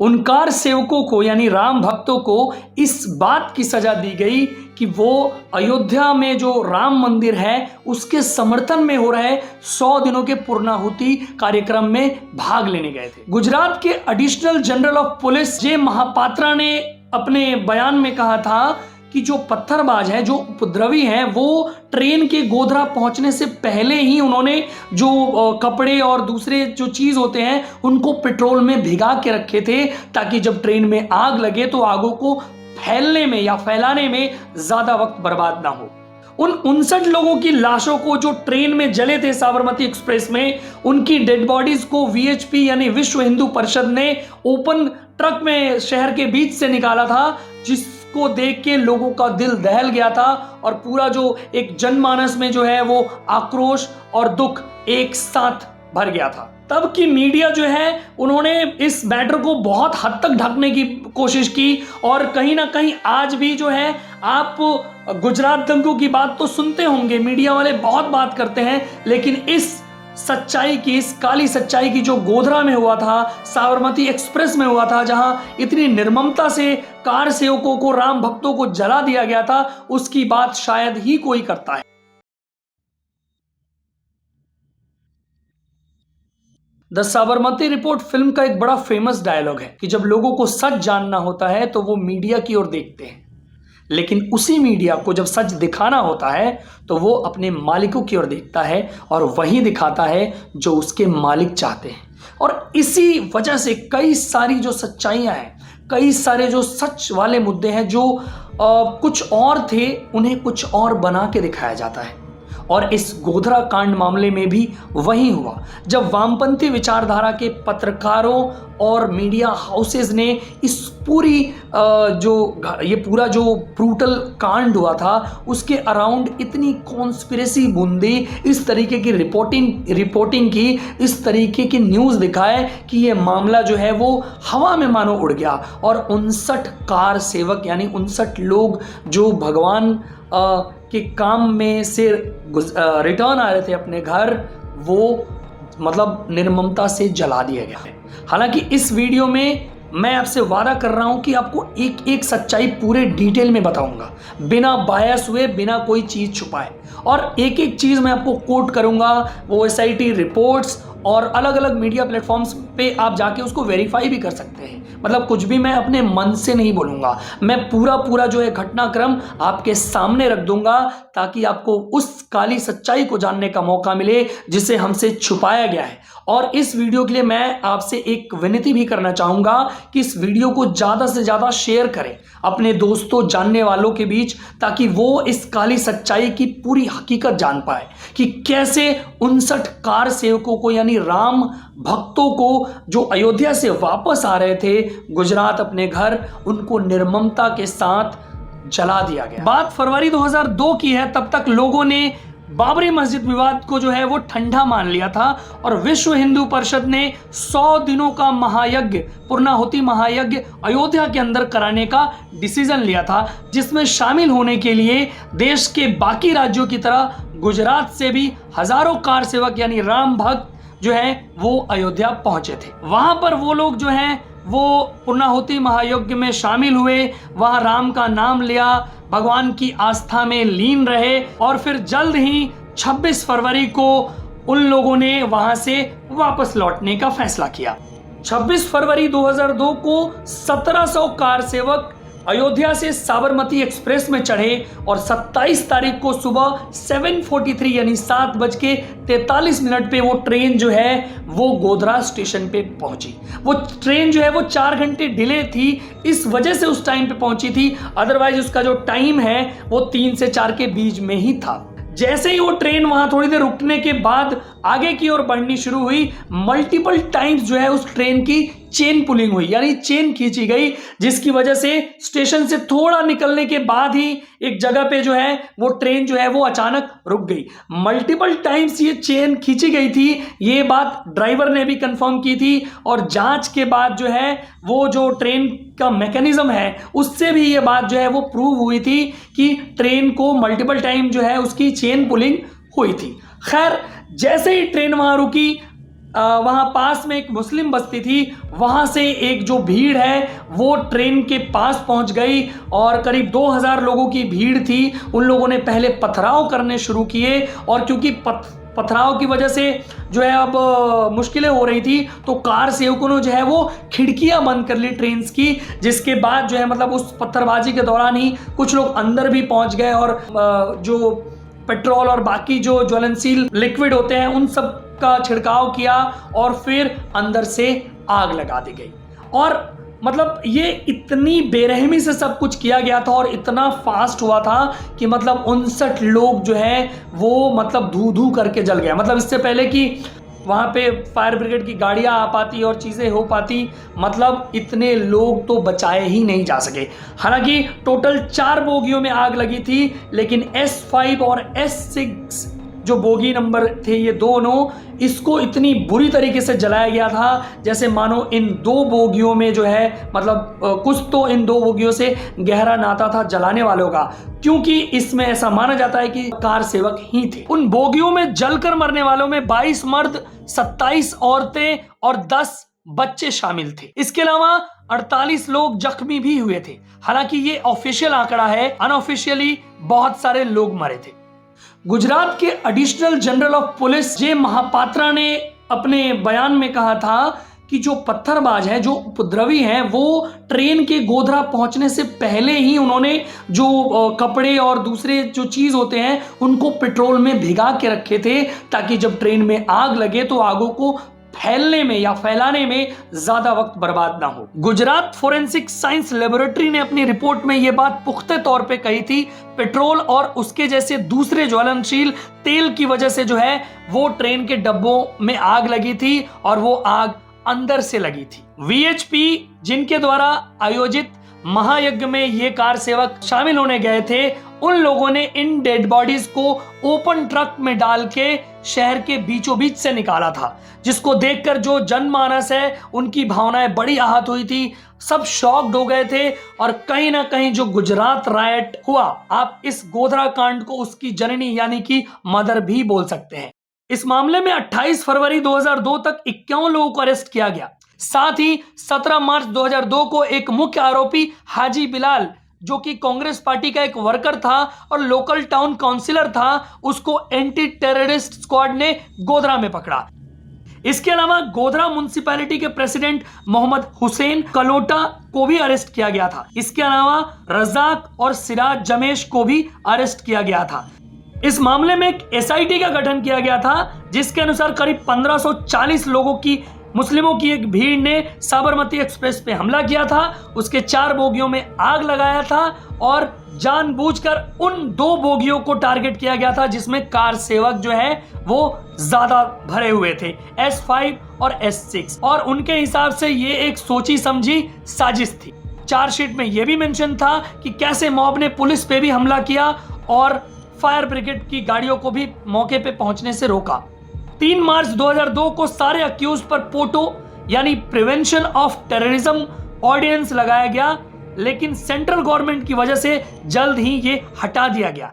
उन कार सेवकों को यानी राम भक्तों को इस बात की सजा दी गई कि वो अयोध्या में जो राम मंदिर है उसके समर्थन में हो रहे 100 दिनों के पूर्णाहुति कार्यक्रम में भाग लेने गए थे। गुजरात के एडिशनल जनरल ऑफ पुलिस जे महापात्रा ने अपने बयान में कहा था कि जो पत्थरबाज है, जो उपद्रवी हैं, वो ट्रेन के गोधरा पहुंचने से पहले ही उन्होंने जो कपड़े और दूसरे जो चीज होते हैं उनको पेट्रोल में भिगा के रखे थे, ताकि जब ट्रेन में आग लगे तो आगों को फैलने में या फैलाने में ज्यादा वक्त बर्बाद ना हो। उन 59 लोगों की लाशों को जो ट्रेन में जले थे साबरमती एक्सप्रेस में, उनकी डेड बॉडीज को वीएचपी यानी विश्व हिंदू परिषद ने ओपन ट्रक में शहर के बीच से निकाला था, जिसको देख के लोगों का दिल दहल गया था और पूरा जो एक जनमानस में जो है वो आक्रोश और दुख एक साथ भर गया था। तब की मीडिया जो है उन्होंने इस मैटर को बहुत हद तक ढकने की कोशिश की और कहीं ना कहीं आज भी जो है आप गुजरात दंगों की बात तो सुनते होंगे, मीडिया वाले बहुत बात करते हैं, लेकिन इस सच्चाई की, इस काली सच्चाई की जो गोधरा में हुआ था, साबरमती एक्सप्रेस में हुआ था, जहां इतनी निर्ममता से कार सेवकों को, राम भक्तों को जला दिया गया था, उसकी बात शायद ही कोई करता है। द साबरमती रिपोर्ट फिल्म का एक बड़ा फेमस डायलॉग है कि जब लोगों को सच जानना होता है तो वो मीडिया की ओर देखते हैं, लेकिन उसी मीडिया को जब सच दिखाना होता है तो वो अपने मालिकों की ओर देखता है और वही दिखाता है जो उसके मालिक चाहते हैं। और इसी वजह से कई सारी जो सच्चाइयाँ हैं, कई सारे जो सच वाले मुद्दे हैं जो कुछ और थे, उन्हें कुछ और बना के दिखाया जाता है। और इस गोधरा कांड मामले में भी वही हुआ, जब वामपंथी विचारधारा के पत्रकारों और मीडिया हाउसेस ने इस पूरी ये पूरा जो ब्रूटल कांड हुआ था उसके अराउंड इतनी कॉन्स्पिरेसी बुंदी, इस तरीके की रिपोर्टिंग की, इस तरीके की न्यूज़ दिखाए कि ये मामला जो है वो हवा में मानो उड़ गया। और 59 कार सेवक यानी 59 लोग जो भगवान के काम में से रिटर्न आ रहे थे अपने घर, वो मतलब निर्ममता से जला दिया गया है। हालांकि इस वीडियो में मैं आपसे वादा कर रहा हूं कि आपको एक एक सच्चाई पूरे डिटेल में बताऊंगा, बिना बायस हुए, बिना कोई चीज़ छुपाए। और एक एक चीज़ मैं आपको कोट करूंगा, वो एसआईटी रिपोर्ट्स और अलग अलग मीडिया प्लेटफॉर्म्स पे आप जाके उसको वेरीफाई भी कर सकते हैं। मतलब कुछ भी मैं अपने मन से नहीं बोलूँगा, मैं पूरा जो है घटनाक्रम आपके सामने रख दूंगा, ताकि आपको उस काली सच्चाई को जानने का मौका मिले जिसे हमसे छुपाया गया है। और इस वीडियो के लिए मैं आपसे एक विनती भी करना चाहूँगा कि इस वीडियो को ज़्यादा से ज़्यादा शेयर करें अपने दोस्तों, जानने वालों के बीच, ताकि वो इस काली सच्चाई की पूरी हकीकत जान पाए कि कैसे 59 कार सेवकों को यानी राम भक्तों को जो अयोध्या से वापस आ रहे थे गुजरात अपने घर, उनको निर्ममता के साथ जला दिया गया। बात फरवरी 2002 की है। तब तक लोगों ने बाबरी मस्जिद विवाद को जो है वो ठंडा मान लिया था और विश्व हिंदू परिषद ने 100 दिनों का महायज्ञ, पूर्णाहुति महायज्ञ अयोध्या के अंदर कराने का डिसीजन लिया था, जिसमें शामिल होने के लिए देश के बाकी राज्यों की तरह गुजरात से भी हजारों कार सेवक यानी राम भक्त जो है वो अयोध्या पहुंचे थे। वहां पर वो लोग जो हैं वो पूर्णाहुति महायज्ञ में शामिल हुए, वहां राम का नाम लिया, भगवान की आस्था में लीन रहे और फिर जल्द ही 26 फरवरी को उन लोगों ने वहां से वापस लौटने का फैसला किया। 26 फरवरी 2002 को 1700 कार सेवक अयोध्या से साबरमती एक्सप्रेस में चढ़े और 27 तारीख को सुबह 7:43 यानी 7:43 पे वो ट्रेन जो है वो गोधरा स्टेशन पे पहुंची। वो ट्रेन जो है वो 4 घंटे डिले थी, इस वजह से उस टाइम पे पहुंची थी, अदरवाइज उसका जो टाइम है वो 3 से 4 के बीच में ही था। जैसे ही वो ट्रेन वहां थोड़ी देर रुकने के बाद आगे की ओर बढ़नी शुरू हुई, मल्टीपल टाइम्स जो है उस ट्रेन की चेन पुलिंग हुई, यानी चेन खींची गई, जिसकी वजह से स्टेशन से थोड़ा निकलने के बाद ही एक जगह पे जो है वो ट्रेन जो है वो अचानक रुक गई। मल्टीपल टाइम्स ये चेन खींची गई थी, ये बात ड्राइवर ने भी कंफर्म की थी और जांच के बाद जो है वो जो ट्रेन का मैकेनिज्म है उससे भी ये बात जो है वो प्रूव हुई थी कि ट्रेन को मल्टीपल टाइम जो है उसकी चेन पुलिंग हुई थी। खैर, जैसे ही ट्रेन वहां रुकी वहाँ पास में एक मुस्लिम बस्ती थी, वहाँ से एक जो भीड़ है वो ट्रेन के पास पहुँच गई और करीब 2000 लोगों की भीड़ थी। उन लोगों ने पहले पथराव करने शुरू किए और क्योंकि पथराव की वजह से जो है अब मुश्किलें हो रही थी, तो कार सेवकों ने जो है वो खिड़कियां बंद कर ली ट्रेन की, जिसके बाद जो है मतलब उस पत्थरबाजी के दौरान ही कुछ लोग अंदर भी पहुंच गए और जो पेट्रोल और बाकी जो ज्वलनशील लिक्विड होते हैं उन सब का छिड़काव किया और फिर अंदर से आग लगा दी गई। और मतलब ये इतनी बेरहमी से सब कुछ किया गया था और इतना फास्ट हुआ था कि मतलब 59 लोग जो है वो मतलब धू धू करके जल गया। मतलब इससे पहले कि वहाँ पे फायर ब्रिगेड की गाड़ियाँ आ पाती और चीज़ें हो पाती, मतलब इतने लोग तो बचाए ही नहीं जा सके। हालांकि टोटल 4 बोगियों में आग लगी थी, लेकिन S5 और S6 जो बोगी नंबर थे ये दोनों, इसको इतनी बुरी तरीके से जलाया गया था जैसे मानो इन 2 बोगियों में जो है मतलब कुछ तो इन 2 बोगियों से गहरा नाता था जलाने वालों का, क्योंकि इसमें ऐसा माना जाता है कि कार सेवक ही थे। उन बोगियों में जलकर मरने वालों में 22 मर्द, 27 औरतें और 10 बच्चे शामिल थे। इसके अलावा 48 लोग जख्मी भी हुए थे। हालांकि ये ऑफिशियल आंकड़ा है, अनऑफिशियली बहुत सारे लोग मरे थे। गुजरात के एडिशनल जनरल ऑफ पुलिस जे महापात्रा ने अपने बयान में कहा था कि जो पत्थरबाज हैं, जो उपद्रवी हैं, वो ट्रेन के गोधरा पहुंचने से पहले ही उन्होंने जो कपड़े और दूसरे जो चीज होते हैं उनको पेट्रोल में भिगा के रखे थे, ताकि जब ट्रेन में आग लगे तो आगों को फैलने में या फैलाने में ज्यादा वक्त बर्बाद ना हो। गुजरात फोरेंसिक साइंस लेबोरेटरी ने अपनी रिपोर्ट में यह बात पुख्ते तौर पे कही थी, पेट्रोल और उसके जैसे दूसरे ज्वलनशील तेल की वजह से जो है वो ट्रेन के डब्बों में आग लगी थी और वो आग अंदर से लगी थी। VHP जिनके द्वारा आयोजित महायज्ञ में ये कार सेवक शामिल होने गए थे, उन लोगों ने इन डेड बॉडीज को ओपन ट्रक में डाल के शहर के बीचों बीच से निकाला था, जिसको देखकर जो जनमानस है उनकी भावनाएं बड़ी आहत हुई थी। सब शॉक्ड हो गए थे और कहीं ना कहीं जो गुजरात रायट हुआ, आप इस गोधरा कांड को उसकी जननी यानी कि मदर भी बोल सकते हैं। इस मामले में 28 फरवरी 2002 तक 51 लोगों को अरेस्ट किया गया। साथ ही 17 मार्च 2002 को एक मुख्य आरोपी हाजी बिलाल, जो कि कांग्रेस पार्टी का एक वर्कर था और लोकल टाउन काउंसिलर था, उसको एंटी टेररिस्ट स्क्वाड ने गोधरा में पकड़ा। इसके अलावा गोधरा म्युनिसिपैलिटी के प्रेसिडेंट मोहम्मद हुसैन कलोटा को भी अरेस्ट किया गया था। इसके अलावा रजाक और सिराज जमेश को भी अरेस्ट किया गया था। इस मामले में एक SIT का गठन किया गया था, जिसके अनुसार करीब 1540 लोगों की मुस्लिमों की एक भीड़ ने साबरमती एक्सप्रेस पे हमला किया था, उसके 4 बोगियों में आग लगाया था और जानबूझकर उन 2 बोगियों को टारगेट किया गया था जिसमें कार सेवक जो है वो ज्यादा भरे हुए थे, S5 और S6, और उनके हिसाब से ये एक सोची समझी साजिश थी। चार्जशीट में यह भी मेंशन था कि कैसे मॉब ने पुलिस पे भी हमला किया और फायर ब्रिगेड की गाड़ियों को भी मौके पे पहुंचने से रोका। 3 मार्च 2002 को सारे अक्यूज पर पोटो यानी प्रिवेंशन ऑफ टेररिज्म ऑर्डिनेंस लगाया गया, लेकिन सेंट्रल गवर्नमेंट की वजह से जल्द ही ये हटा दिया गया।